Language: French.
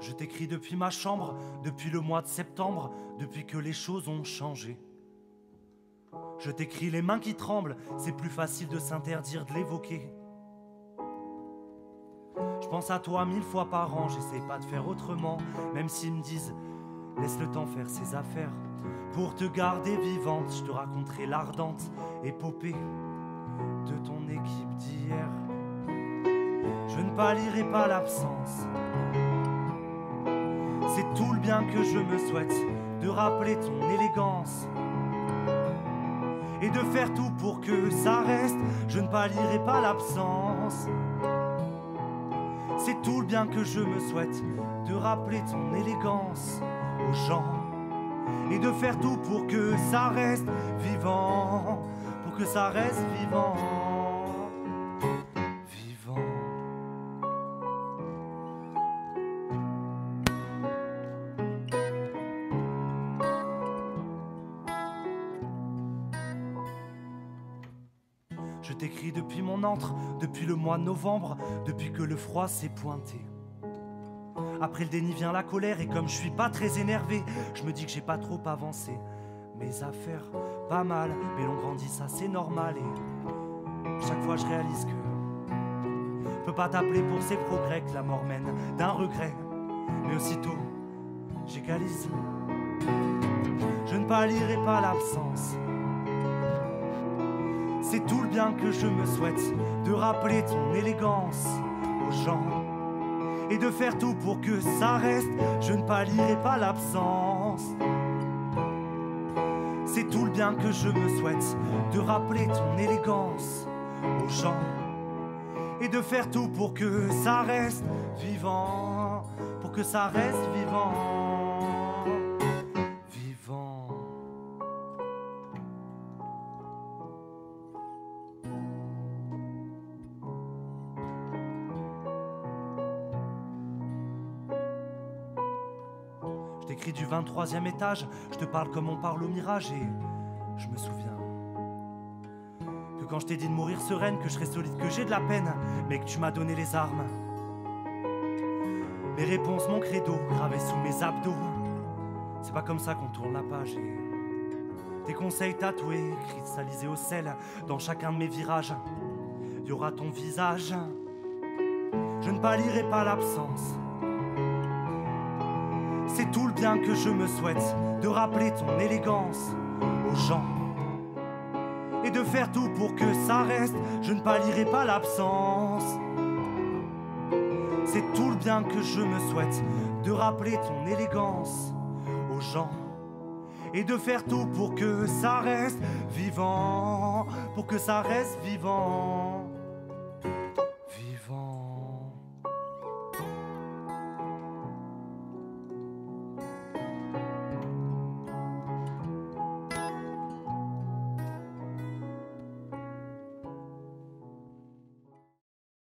Je t'écris depuis ma chambre, depuis le mois de septembre, depuis que les choses ont changé. Je t'écris les mains qui tremblent, c'est plus facile de s'interdire de l'évoquer. Je pense à toi 1000 fois par an, j'essaie pas de faire autrement, même s'ils me disent laisse le temps faire ses affaires. Pour te garder vivante, je te raconterai l'ardente épopée de ton équipe d'hier. Je ne pallierai pas l'absence. C'est tout le bien que je me souhaite, de rappeler ton élégance et de faire tout pour que ça reste. Je ne pallierai pas l'absence. C'est tout le bien que je me souhaite, de rappeler ton élégance aux gens et de faire tout pour que ça reste vivant, pour que ça reste vivant, vivant. Je t'écris depuis mon antre, depuis le mois de novembre, depuis que le froid s'est pointé. Après le déni vient la colère et comme je suis pas très énervé, je me dis que j'ai pas trop avancé. Mes affaires, pas mal, mais l'on grandit, ça c'est normal. Et chaque fois je réalise que je peux pas t'appeler pour ces progrès que la mort mène d'un regret. Mais aussitôt, j'égalise. Je ne pallierai pas l'absence. C'est tout le bien que je me souhaite, de rappeler ton élégance aux gens et de faire tout pour que ça reste. Je ne pallierai pas l'absence. C'est tout le bien que je me souhaite, de rappeler ton élégance aux gens et de faire tout pour que ça reste vivant, pour que ça reste vivant, vivant. Je t'écris du 23e étage, je te parle comme on parle au mirage et je me souviens que quand je t'ai dit de mourir sereine, que je serais solide, que j'ai de la peine, mais que tu m'as donné les armes. Mes réponses, mon credo, gravé sous mes abdos. C'est pas comme ça qu'on tourne la page et tes conseils tatoués, cristallisés au sel, dans chacun de mes virages, y aura ton visage. Je ne pallierai pas l'absence. C'est tout le bien que je me souhaite, de rappeler ton élégance aux gens et de faire tout pour que ça reste. Je ne pallierai pas l'absence. C'est tout le bien que je me souhaite, de rappeler ton élégance aux gens et de faire tout pour que ça reste vivant, pour que ça reste vivant.